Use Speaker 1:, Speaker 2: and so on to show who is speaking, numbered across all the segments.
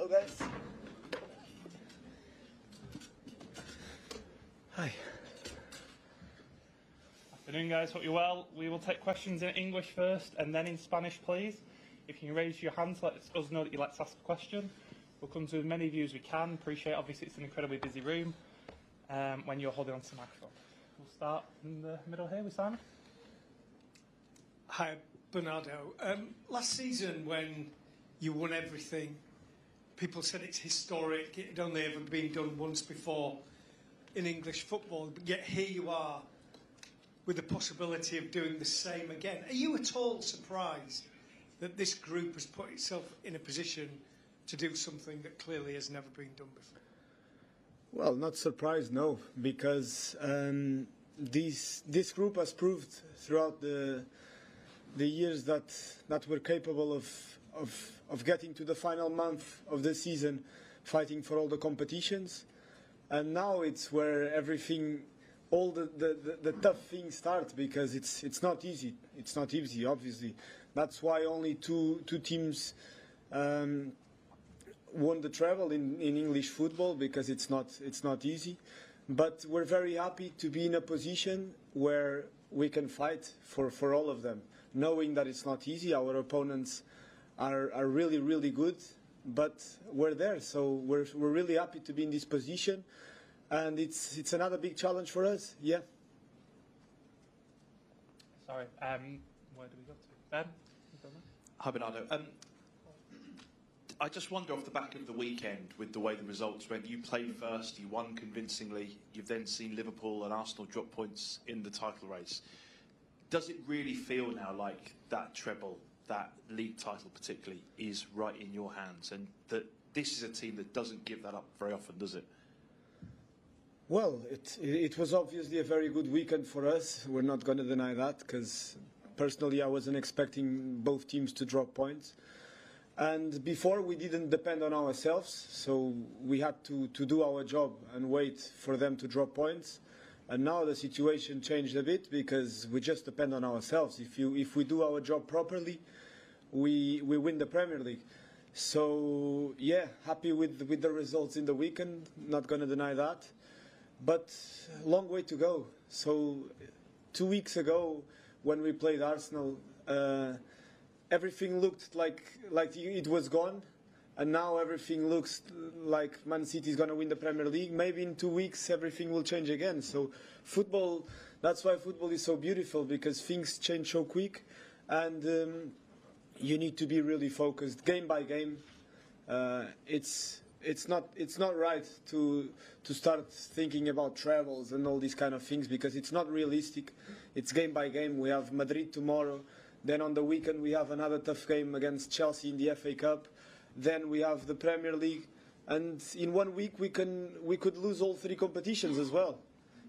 Speaker 1: Hello, guys. Hi.
Speaker 2: Afternoon, guys. Hope you're well. We will take questions in English first and then in Spanish, please. If you can raise your hand to let us know that you'd like to ask a question. We'll come to as many of you as we can. Appreciate, obviously, it's an incredibly busy room when you're holding on to the microphone. We'll start in the middle here with Simon.
Speaker 3: Hi, Bernardo. Last season, when you won everything, people said it's historic. It had only ever been done once before in English football, but yet here you are with the possibility of doing the same again. Are you at all surprised that this group has put itself in a position to do something that clearly has never been done before?
Speaker 1: Well, not surprised, no, because this group has proved throughout the years that we're capable of getting to the final month of the season, fighting for all the competitions, and now it's where everything, all the tough things start, because it's not easy. It's not easy, obviously. That's why only two teams won the treble in English football, because it's not easy. But we're very happy to be in a position where we can fight for all of them, knowing that it's not easy. Our opponents are really, really good, but we're there, so we're really happy to be in this position, and it's another big challenge for us. Yeah.
Speaker 2: Sorry, where do we go to? Ben?
Speaker 4: Hi, Bernardo. I just wonder, off the back of the weekend, with the way the results went, you played first, you won convincingly, you've then seen Liverpool and Arsenal drop points in the title race. Does it really feel now like that treble, that league title particularly, is right in your hands, and that this is a team that doesn't give that up very often, does it?
Speaker 1: Well, it was obviously a very good weekend for us. We're not going to deny that, because personally I wasn't expecting both teams to drop points. And before, we didn't depend on ourselves, so we had to do our job and wait for them to drop points. And now the situation changed a bit, because we just depend on ourselves. If we do our job properly, we win the Premier League. So yeah, happy with the results in the weekend, not going to deny that. But long way to go. So 2 weeks ago, when we played Arsenal, everything looked like it was gone, and now everything looks like Man City is going to win the Premier League. Maybe in 2 weeks everything will change again. So football, that's why football is so beautiful, because things change so quick, and you need to be really focused game by game. It's not right to start thinking about travels and all these kind of things, because it's not realistic. It's game by game. We have Madrid tomorrow. Then on the weekend we have another tough game against Chelsea in the FA Cup. Then we have the Premier League, and in 1 week we could lose all 3 competitions as well.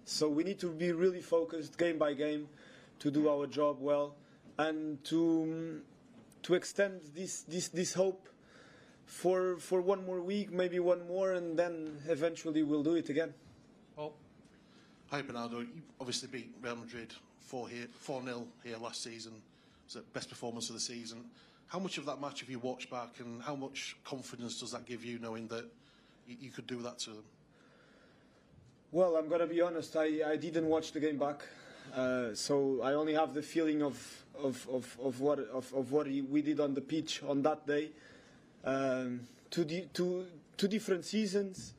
Speaker 1: So we need to be really focused game by game to do our job well, and to extend this hope for 1 more week, maybe 1 more, and then eventually we'll do it again.
Speaker 2: Oh.
Speaker 5: Hi, Bernardo. You obviously beat Real Madrid 4-0 here last season. It was the best performance of the season. How much of that match have you watched back, and how much confidence does that give you, knowing that you could do that to them?
Speaker 1: Well, I'm going to be honest, I didn't watch the game back, so I only have the feeling of what we did on the pitch on that day. Two different seasons.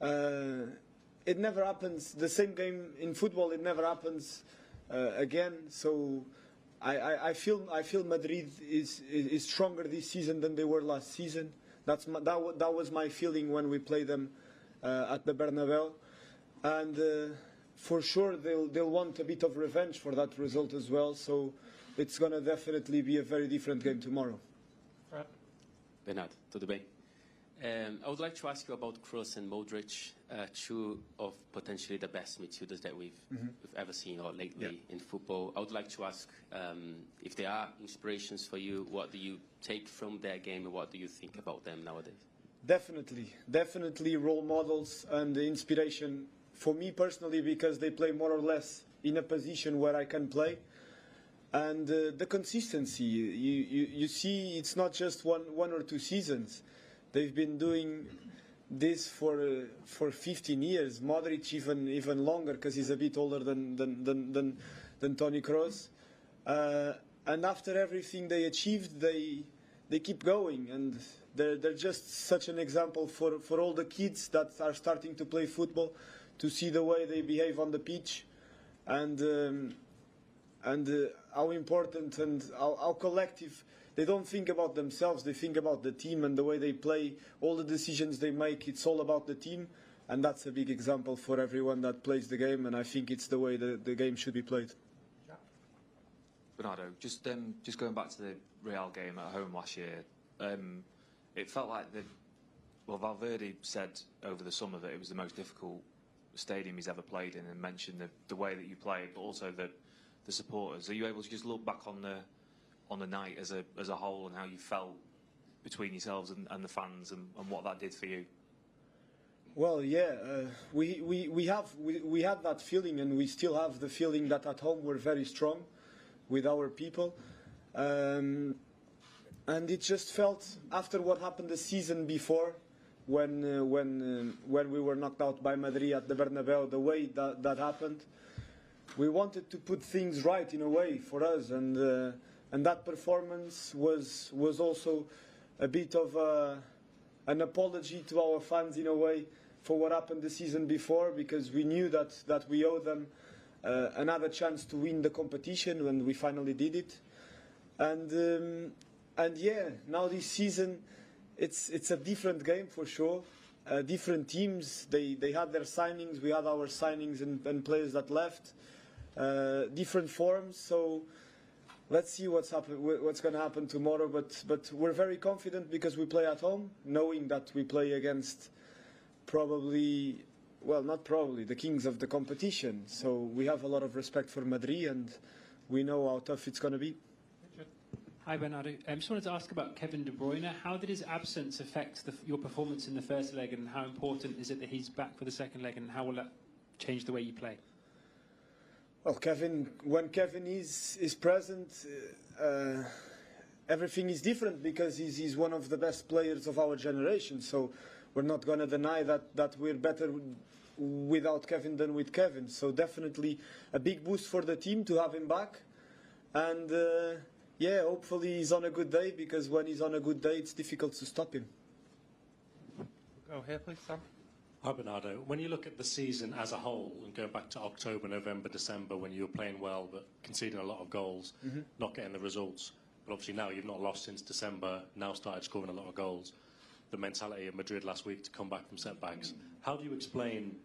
Speaker 1: It never happens. The same game in football, it never happens again. So I feel Madrid is stronger this season than they were last season. That was my feeling when we played them at the Bernabeu, and for sure they'll want a bit of revenge for that result as well. So it's going to definitely be a very different game tomorrow.
Speaker 2: Right.
Speaker 6: Bernardo, tudo bem? I would like to ask you about Kroos and Modric, 2 of potentially the best midfielders that we've ever seen or lately in football. I would like to ask if there are inspirations for you. What do you take from their game, and what do you think about them nowadays?
Speaker 1: Definitely role models and the inspiration for me personally, because they play more or less in a position where I can play. And the consistency, you see, it's not just one or 2 seasons. They've been doing this for 15 years. Modric even longer because he's a bit older than Toni Kroos. And after everything they achieved, they keep going, and they're just such an example for all the kids that are starting to play football, to see the way they behave on the pitch, and how important and how collective. They don't think about themselves, they think about the team and the way they play. All the decisions they make, it's all about the team, and that's a big example for everyone that plays the game, and I think it's the way the game should be played.
Speaker 7: Bernardo, just going back to the Real game at home last year, it felt like Valverde said over the summer that it was the most difficult stadium he's ever played in, and mentioned the way that you played, but also the supporters. Are you able to just look back on the night as a whole and how you felt between yourselves and the fans, and what that did for you?
Speaker 1: Well, yeah, we had that feeling, and we still have the feeling that at home we're very strong with our people, and it just felt after what happened the season before, when we were knocked out by Madrid at the Bernabeu, the way that happened, we wanted to put things right in a way for us, and that performance was also a bit of an apology to our fans in a way for what happened the season before, because we knew that we owe them another chance to win the competition, when we finally did it. And yeah, now this season it's a different game for sure. Different teams, they had their signings, we had our signings, and players that left. Different forms, so let's see what's going to happen tomorrow. But we're very confident because we play at home, knowing that we play against the kings of the competition. So we have a lot of respect for Madrid, and we know how tough it's going to be.
Speaker 8: Hi Bernardo, I just wanted to ask about Kevin De Bruyne. How did his absence affect your performance in the first leg, and how important is it that he's back for the second leg, and how will that change the way you play?
Speaker 1: Well, when Kevin is present, everything is different, because he's one of the best players of our generation. So we're not going to deny that we're better without Kevin than with Kevin. So definitely a big boost for the team to have him back. And yeah, hopefully he's on a good day, because when he's on a good day, it's difficult to stop him.
Speaker 2: Go here, please, Sam.
Speaker 9: Hi Bernardo, when you look at the season as a whole, and go back to October, November, December, when you were playing well but conceding a lot of goals, not getting the results, but obviously now you've not lost since December, now started scoring a lot of goals, the mentality of Madrid last week to come back from setbacks, how do you explain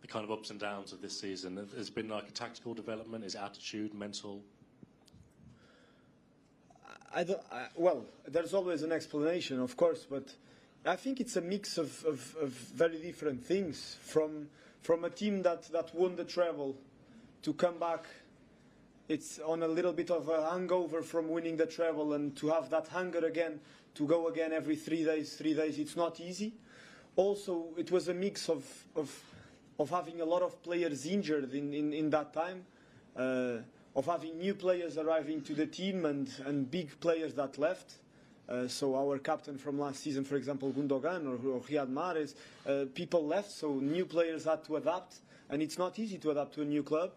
Speaker 9: the kind of ups and downs of this season? Has been like a tactical development, is it attitude, mental?
Speaker 1: Well, there's always an explanation, of course, but I think it's a mix of very different things. From a team that won the treble to come back, it's on a little bit of a hangover from winning the treble, and to have that hunger again, to go again every 3 days, it's not easy. Also, it was a mix of having a lot of players injured in that time, of having new players arriving to the team, and big players that left. So our captain from last season, for example, Gundogan or Riyad Mahrez, people left, so new players had to adapt, and it's not easy to adapt to a new club.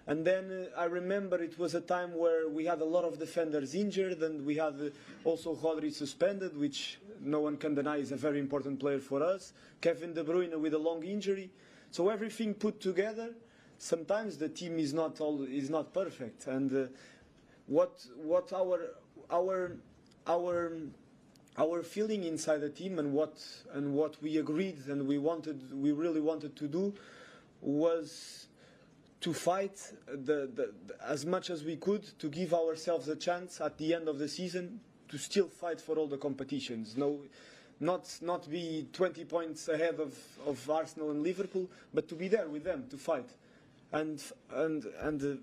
Speaker 1: And then I remember it was a time where we had a lot of defenders injured, and we had also Rodri suspended, which no one can deny is a very important player for us. Kevin De Bruyne with a long injury. So everything put together, sometimes the team is not perfect. And what our feeling inside the team, and what we agreed and we really wanted to do, was to fight as much as we could, to give ourselves a chance at the end of the season to still fight for all the competitions. Not be 20 points ahead of Arsenal and Liverpool, but to be there with them to fight. And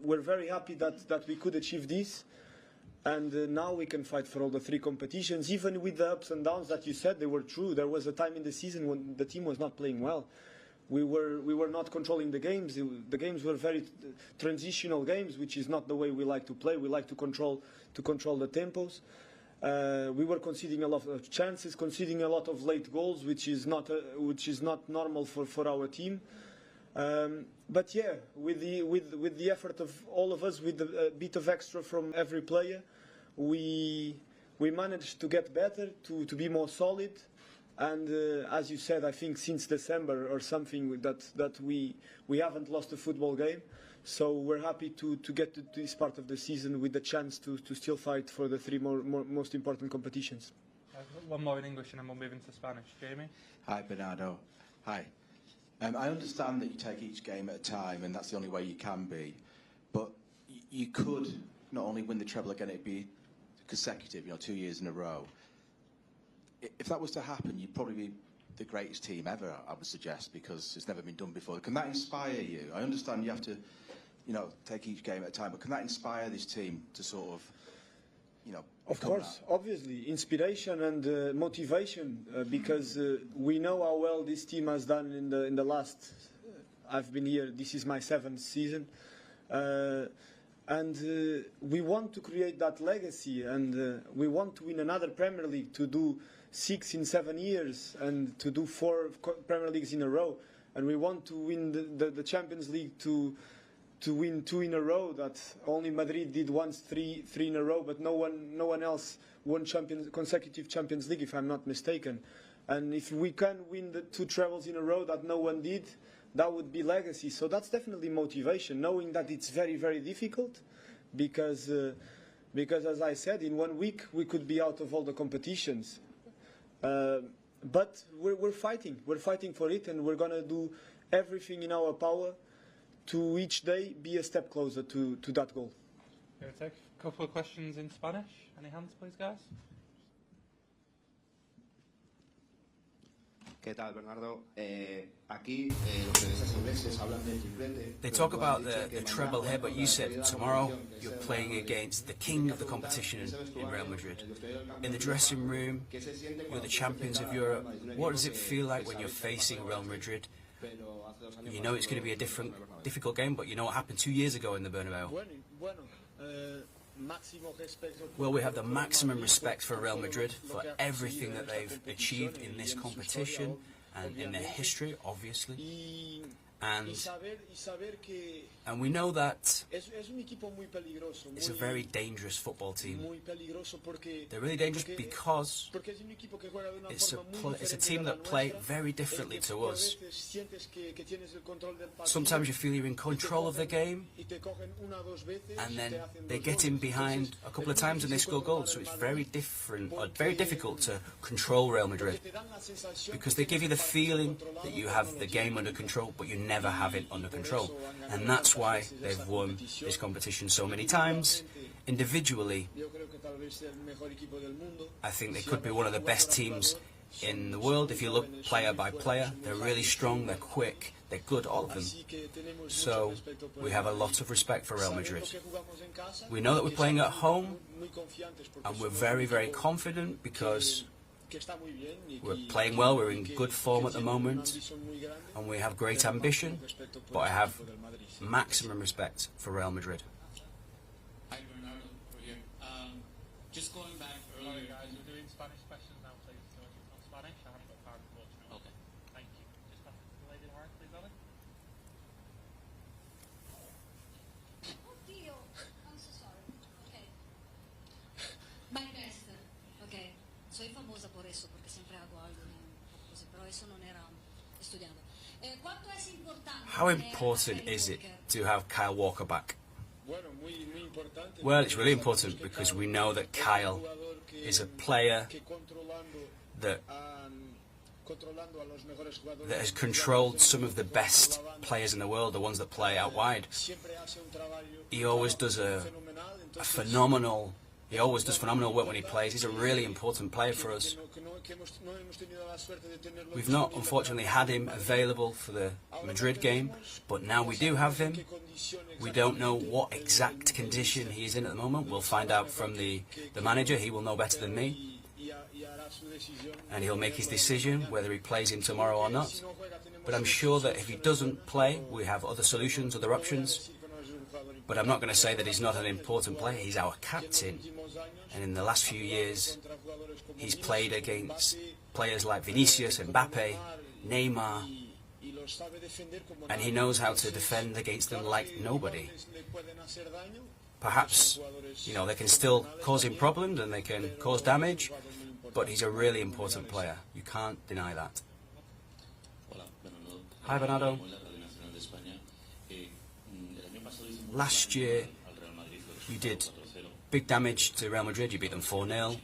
Speaker 1: we're very happy that we could achieve this. And now we can fight for all the 3 competitions, even with the ups and downs that you said, they were true. There was a time in the season when the team was not playing well. We were not controlling the games. The games were very transitional games, which is not the way we like to play. We like to control the tempos. We were conceding a lot of chances, conceding a lot of late goals, which is not normal for our team. But yeah, with the effort of all of us, with a bit of extra from every player, we managed to get better, to be more solid. And as you said, I think since December or something that we haven't lost a football game. So we're happy to get to this part of the season with the chance to still fight for the three most important competitions.
Speaker 2: One more in English and then we'll move into Spanish. Jamie?
Speaker 10: Hi, Bernardo. Hi. I understand that you take each game at a time and that's the only way you can be. But you could not only win the treble again, it'd be consecutive, 2 years in a row. If that was to happen, you'd probably be the greatest team ever, I would suggest, because it's never been done before. Can that inspire you? I understand you have to, take each game at a time, but can that inspire this team to sort of,
Speaker 1: Of course, obviously, inspiration and motivation, because we know how well this team has done in the last. I've been here. This is my 7th season, and we want to create that legacy, and we want to win another Premier League, to do 6 in 7 years, and to do 4 Premier Leagues in a row, and we want to win the Champions League to win 2 in a row. That only Madrid did once, 3 in a row, but no one else won consecutive Champions League, if I'm not mistaken. And if we can win the 2 trebles in a row that no one did, that would be legacy. So that's definitely motivation, knowing that it's very, very difficult, because as I said, in 1 week we could be out of all the competitions. But we're fighting for it, and we're gonna do everything in our power to each day be a step closer to that goal.
Speaker 2: Going to take a couple of questions in Spanish. Any hands, please, guys?
Speaker 11: ¿Qué tal, Bernardo? Aquí los periodistas ingleses hablan del triplete.
Speaker 12: They talk about the treble here, but you said tomorrow you're playing against the king of the competition in Real Madrid. In the dressing room, you're the champions of Europe. What does it feel like when you're facing Real Madrid? You know it's going to be a difficult game, but you know what happened 2 years ago in the Bernabeu. Well, we have the maximum respect for Real Madrid, for everything that they've achieved in this competition and in their history, obviously. And we know that it's a very dangerous football team. They're really dangerous because it's a team that play very differently to us. Sometimes you feel you're in control of the game, and then they get in behind a couple of times and they score goals. So it's very different, or very difficult to control Real Madrid, because they give you the feeling that you have the game under control, but you never have it under control. And that's why they've won this competition so many times. Individually, I think they could be one of the best teams in the world. If you look player by player, they're really strong, they're quick, they're good, all of them. So we have a lot of respect for Real Madrid. We know that we're playing at home, and we're very, very confident because we're playing well, we're in good form at the moment, and we have great ambition, but I have maximum respect for Real Madrid.
Speaker 13: Hi, Bernardo, we're here. Just going back earlier.
Speaker 2: Sorry guys, we're doing Spanish questions now, please. So if it's not Spanish, I haven't got time, unfortunately.
Speaker 13: Okay.
Speaker 2: Thank you. Just pass it to the lady in white, please, Ali.
Speaker 14: Oddio, I'm so sorry. Okay. My best. Okay. Soy famosa por eso, porque siempre hago algo così, però eso non era studiato. Quanto è importante?
Speaker 12: How important is it to have Kyle Walker back? Well, it's really important because we know that Kyle is a player that has controlled some of the best players in the world, the ones that play out wide. He always does phenomenal work when he plays. He's a really important player for us. We've not, unfortunately, had him available for the Madrid game, but now we do have him. We don't know what exact condition he is in at the moment. We'll find out from the manager. He will know better than me. And he'll make his decision whether he plays him tomorrow or not. But I'm sure that if he doesn't play, we have other solutions, other options. But I'm not going to say that he's not an important player. He's our captain. And in the last few years, he's played against players like Vinicius, Mbappe, Neymar, and he knows how to defend against them like nobody. Perhaps, they can still cause him problems and they can cause damage, but he's a really important player. You can't deny that. Hi, Bernardo. Last year, you did big damage to Real Madrid. You beat them 4-0.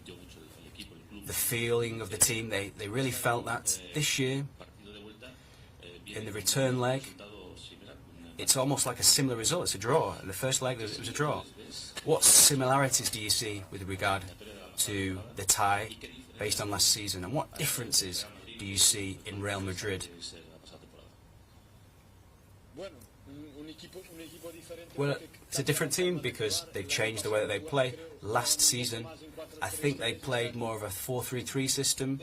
Speaker 12: The feeling of the team, they really felt that. This year, in the return leg, it's almost like a similar result. It's a draw. In the first leg, it was a draw. What similarities do you see with regard to the tie based on last season? And what differences do you see in Real Madrid? Well, it's a different team because they've changed the way that they play. Last season, I think they played more of a 4-3-3 system.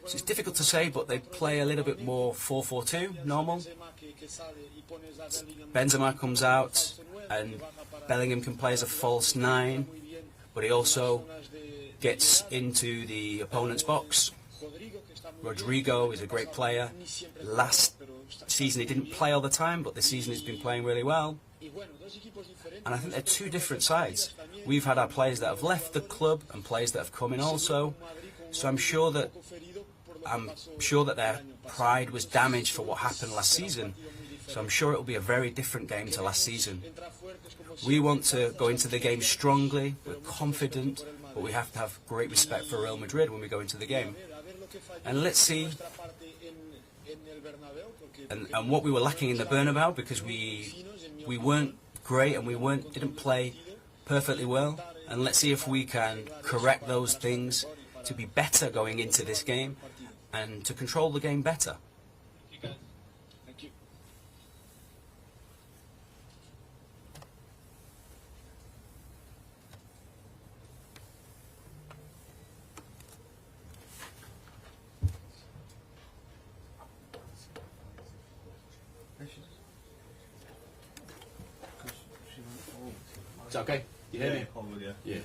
Speaker 12: So it's difficult to say, but they play a little bit more 4-4-2, normal. Benzema comes out, and Bellingham can play as a false 9, but he also gets into the opponent's box. Rodrigo is a great player. Last season he didn't play all the time, but this season he's been playing really well. And I think they're two different sides. We've had our players that have left the club and players that have come in also. So I'm sure that their pride was damaged for what happened last season. So I'm sure it will be a very different game to last season. We want to go into the game strongly, we're confident, but we have to have great respect for Real Madrid when we go into the game. And let's see and what we were lacking in the Bernabeu, because we weren't great and we didn't play perfectly well. And let's see if we can correct those things to be better going into this game and to control the game better.
Speaker 1: Thank you.
Speaker 12: Is that okay? You hear me?
Speaker 15: Yeah.